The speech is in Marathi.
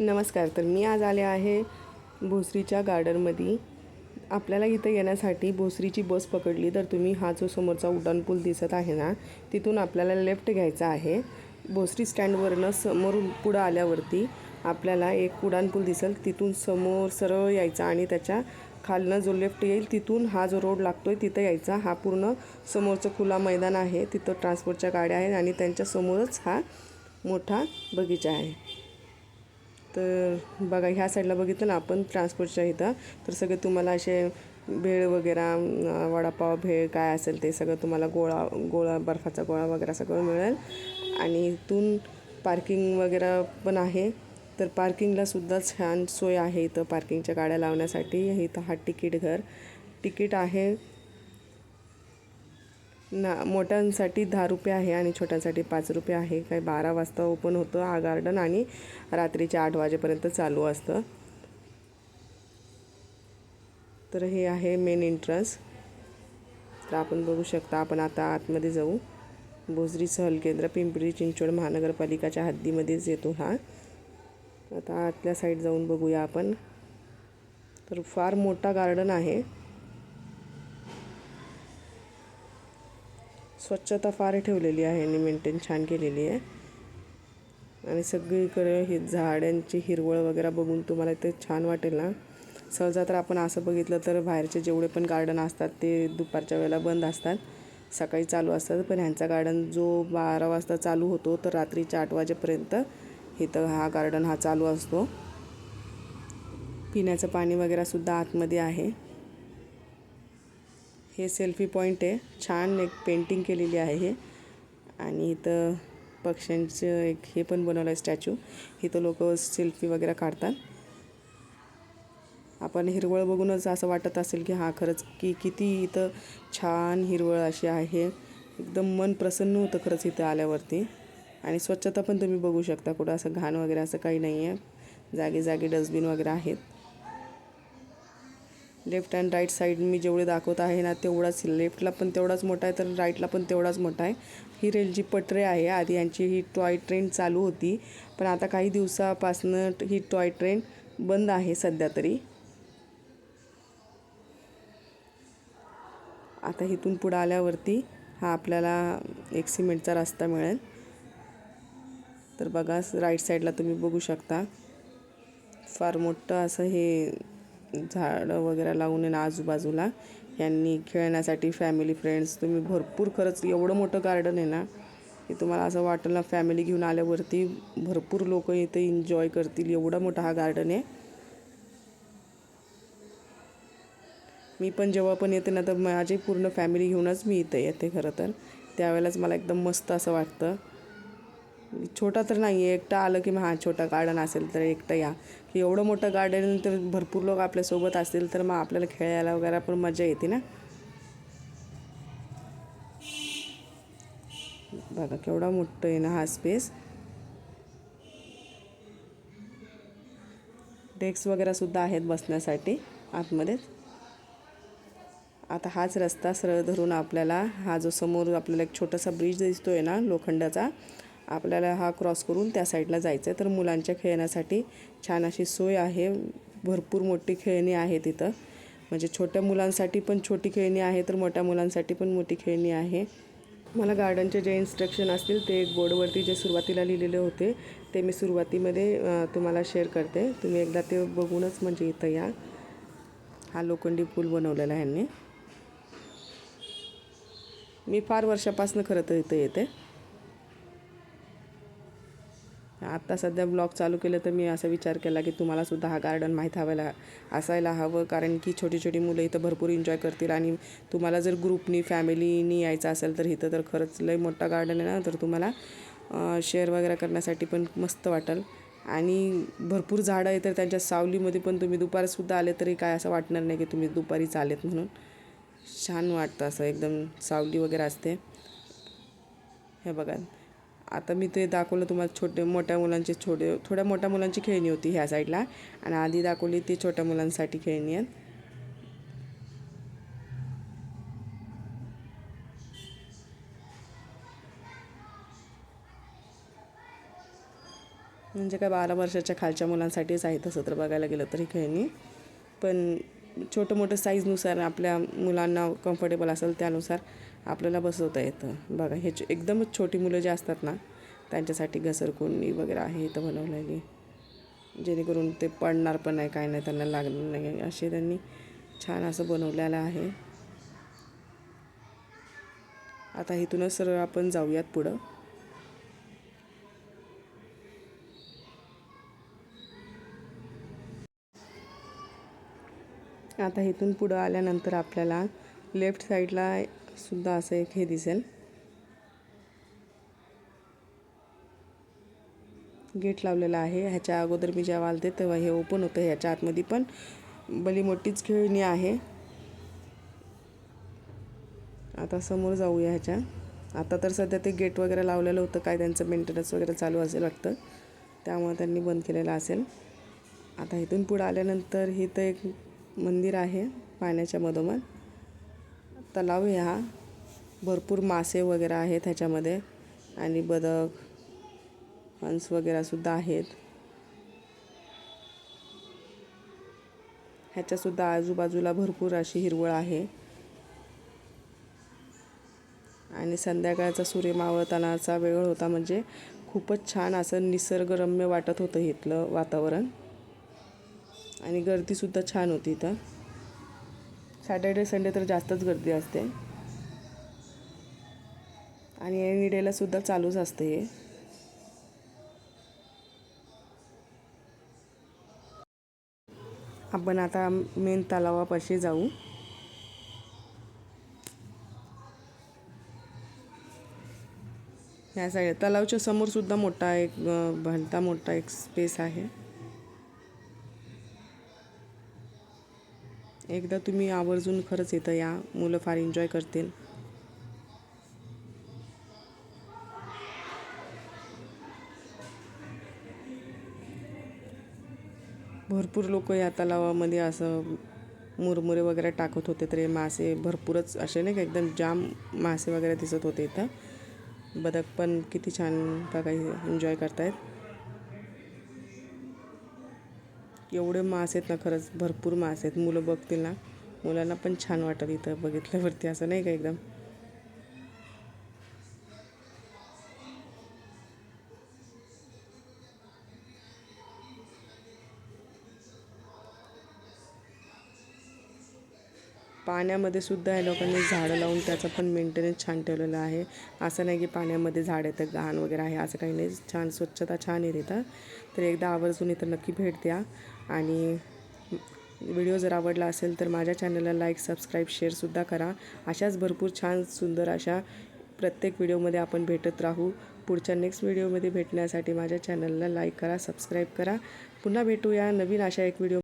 नमस्कार. तर मी आज आले आहे भोसरीच्या गार्डनमध्ये. आपल्याला इथं येण्यासाठी भोसरीची बस पकडली तर तुम्ही हा जो समोरचा उड्डाणपूल दिसत आहे ना, तिथून आपल्याला लेफ्ट घ्यायचा आहे. भोसरी स्टँडवरनं समोर पुढं आल्यावरती आपल्याला एक उड्डाणपूल दिसेल, तिथून समोर सरळ यायचा आणि त्याच्या खालनं जो लेफ्ट येईल तिथून हा जो रोड लागतोय तिथं यायचा. हा पूर्ण समोरचं खुला मैदान आहे, तिथं ट्रान्सपोर्टच्या गाड्या आहेत आणि त्यांच्या समोरच हा मोठा बगीचा आहे. तर बघा, ह्या साईडला बघितलं ना आपण ट्रान्सपोर्टच्या इथं, तर सगळे तुम्हाला असे भेळ वगैरे, वडापाव, भेळ काय असेल ते सगळं तुम्हाला गोळा बर्फाचा गोळा वगैरे सगळं मिळेल. आणि इथून पार्किंग वगैरे पण आहे. तर पार्किंगलासुद्धा छान सोय आहे इथं पार्किंगच्या गाड्या लावण्यासाठी. इथं हा तिकीट आहे ना, मोठ्यांसाठी 10 रुपये आहे आणि छोट्यांसाठी 5 रुपये आहे. काही 12 वाजता ओपन होतं हा गार्डन आणि रात्रीचे 8 वाजेपर्यंत चालू असतं. तर हे आहे मेन एंट्रन्स. तर आपण बघू शकता. आपण आता आतमध्ये जाऊ. भोसरी सहल केंद्र पिंपरी चिंचवड महानगरपालिकाच्या हद्दीमध्येच येतो हा. आता आतल्या साईड जाऊन बघूया आपण. तर फार मोठा गार्डन आहे. स्वच्छता फार ठेवलेली आहे आणि मेंटेन छान केलेली आहे. आणि सगळीकडे ही झाडांची हिरवळ वगैरे बघून तुम्हाला इथे छान वाटेल ना. सहजा तर आपण असं बघितलं तर बाहेरचे जेवढे पण गार्डन असतात ते दुपारच्या वेळेला बंद असतात, सकाळी चालू असतात. पण ह्यांचा गार्डन जो 12 वाजता चालू होतो तर रात्रीच्या 8 वाजेपर्यंत इथं हा गार्डन हा चालू असतो. पिण्याचं पाणी वगैरे सुद्धा आतमध्ये आहे. हे सेल्फी पॉईंट आहे. छान एक पेंटिंग केलेली आहे हे. आणि इथं पक्ष्यांचं एक हे पण बनवलं आहे स्टॅच्यू. इथं लोक सेल्फी वगैरे काढतात. आपण हिरवळ बघूनच असं वाटत असेल की खरंच किती इथं छान हिरवळ अशी आहे. एकदम मन प्रसन्न होतं खरंच इथं आल्यावरती. आणि स्वच्छता पण तुम्ही बघू शकता. कुठं असं घाण वगैरे असं काही नाही आहे. जागी जागी डस्टबिन वगैरे आहेत. लेफ्ट अँड राईट साईड मी जेवढे दाखवत आहे ना, तेवढाच लेफ्टला पण तेवढाच मोठा आहे, तर राईटला पण तेवढाच मोठा आहे. ही रेलची पटरी आहे. आधी यांची ही टॉय ट्रेन चालू होती, पण आता काही दिवसापासनं ही टॉय ट्रेन बंद आहे सध्या तरी. आता इथून पुढं आल्यावरती हा आपल्याला एक सिमेंटचा रस्ता मिळेल. तर बघा, राईट साईडला तुम्ही बघू शकता फार मोठं असं हे झाडं वगैरे लावून आहे ना आजूबाजूला. यांनी खेळण्यासाठी फॅमिली फ्रेंड्स तुम्ही भरपूर, खरंच एवढं मोठं गार्डन आहे ना की तुम्हाला असं वाटेल ना फॅमिली घेऊन आल्यावरती भरपूर लोक इथे एन्जॉय करतील. एवढा मोठा हा गार्डन आहे. मी पण जेव्हा पण येते ना तर माझी पूर्ण फॅमिली घेऊनच मी इथे येते. खरं तर त्यावेळेलाच मला एकदम मस्त असं वाटतं. छोटा तर नाही आहे, एकटा आलं की मग छोटा गार्डन असेल तर एकटं या, की एवढं मोठं गार्डन तर भरपूर लोक आपल्यासोबत असतील तर मग आपल्याला खेळायला वगैरे पण मजा येते ना. बघा केवढा मोठं आहे ना हा स्पेस. डेस्क वगैरे सुद्धा आहेत बसण्यासाठी आतमध्येच. आता हाच रस्ता सरळ धरून आपल्याला हा जो समोर आपल्याला एक छोटासा ब्रिज दिसतोय ना लोखंडाचा, आपल्याला हा क्रॉस करून त्या साईडला जायचं आहे. तर मुलांच्या खेळण्यासाठी छान अशी सोय आहे. भरपूर मोठी खेळणी आहे तिथं. म्हणजे छोट्या मुलांसाठी पण छोटी खेळणी आहे, तर मोठ्या मुलांसाठी पण मोठी खेळणी आहे. मला गार्डनचे जे इन्स्ट्रक्शन असतील ते एक बोर्डवरती जे सुरुवातीला लिहिलेले होते ते मी सुरुवातीमध्ये तुम्हाला शेअर करते. तुम्ही एकदा ते बघूनच म्हणजे इथं या. हा लोखंडी पूल बनवलेला आहे ह्यांनी. मी फार वर्षापासून खरं तर इथं येते. आत्ता सध्या ब्लॉग चालू केलं तर मी असा विचार केला की तुम्हालासुद्धा हा गार्डन माहीत असायला हवं, कारण की छोटी छोटी मुलं इथं भरपूर एन्जॉय करतील. आणि तुम्हाला जर ग्रुपनी फॅमिलीनी यायचं असेल तर इथं तर खरंच लई मोठा गार्डन आहे ना, तर तुम्हाला शेअर वगैरे करण्यासाठी पण मस्त वाटेल. आणि भरपूर झाडं आहे तर त्यांच्या सावलीमध्ये पण तुम्ही दुपारसुद्धा आले तरी काय असं वाटणार नाही की तुम्ही दुपारीच आलेत म्हणून. छान वाटतं असं, एकदम सावली वगैरे असते. हे बघा, आता मी ते दाखवलं तुम्हाला मोठ्या मुलांची थोड्या मोठ्या मुलांची खेळणी होती ह्या साईडला, आणि आधी दाखवली ती छोट्या मुलांसाठी खेळणी आहेत. म्हणजे काय 12 वर्षाच्या खालच्या मुलांसाठीच आहे तसं तर बघायला गेलं तरी खेळणी. पण छोटं मोठं साईजनुसार आपल्या मुलांना कम्फर्टेबल असेल त्यानुसार आपल्याला बसवता येतं. बघा हे एकदमच छोटी मुलं जे असतात ना त्यांच्यासाठी घसरकोंडी वगैरे आहे इथं बनवलेली, जेणेकरून ते पडणार पण नाही, काय नाही, त्यांना लागणार नाही असे त्यांनी छान असं बनवलेलं आहे. आता इथूनच सरळ आपण जाऊयात पुढं. आता इथून पुढं आल्यानंतर आपल्याला लेफ्ट साईडला सुद्धा असं एक हे दिसेल, गेट लावलेला आहे. ह्याच्या अगोदर मी जेव्हा आलते तेव्हा हे ओपन होतं. ह्याच्या आतमध्ये पण भली मोठीच खेळणी आहे. आता समोर जाऊया ह्याच्या. आता तर सध्या ते गेट वगैरे लावलेलं होतं, काय त्यांचं मेंटेनन्स वगैरे चालू असेल वाटतं, त्यामुळे त्यांनी बंद केलेलं असेल. आता इथून पुढं आल्यानंतर इथं एक मंदिर आहे पाण्याच्या मधोमध, तलाव आहे हा. भरपूर मासे वगैरे आहेत ह्याच्यामध्ये आणि बदक, हंस वगैरे सुद्धा आहेत. ह्याच्यासुद्धा आजूबाजूला भरपूर अशी हिरवळ आहे आणि संध्याकाळचा सूर्य मावळतानाचा वेळ होता, म्हणजे खूपच छान असं निसर्गरम्य वाटत होतं इथलं वातावरण. आणि गर्दीसुद्धा छान होती इथं. सॅटर्डे संडे तर जास्तच गर्दी असते आणि एनी डेला सुद्धा चालूच असते हे. आपण आता मेन तलावापाशी जाऊ. ह्या साईड तलावाच्या समोर सुद्धा मोठा एक भलता मोठा एक स्पेस आहे. एकदा तुम्ही आवर्जून खरंच इथं या, मुलं फार एन्जॉय करतील. भरपूर लोक या तलावामध्ये असं मुरमुरे वगैरे टाकत होते, तर मासे भरपूरच असे नाही का एकदम जाम मासे वगैरे दिसत होते इथं. बदक पण किती छान बघा एन्जॉय करतायत. एवढे मासे आहेत ना, खरंच भरपूर मासे आहेत. मुलं बघतील ना, मुलांना पण छान वाटेल इथं बघितल्यावरती, असं नाही का एकदम. पाण्यामध्ये सुद्धा या लोकांनी झाडं लावून त्याचं पण मेंटेनन्स छान ठेवलेलं आहे. असं नाही की पाण्यामध्ये झाड येतं घाण वगैरे आहे असं काही नाही, छान स्वच्छता छान आहे तिथं. तर एकदा आवर्जून इथं नक्की भेट द्या. आणि व्हिडिओ जर आवडला असेल तर माझ्या चॅनलला लाईक, सबस्क्राईब, शेअरसुद्धा करा. अशाच भरपूर छान सुंदर अशा प्रत्येक व्हिडिओमध्ये आपण भेटत राहू. पुढच्या नेक्स्ट व्हिडिओमध्ये भेटण्यासाठी माझ्या चॅनलला लाईक करा, सबस्क्राईब करा. पुन्हा भेटूया नवीन अशा एक व्हिडिओ.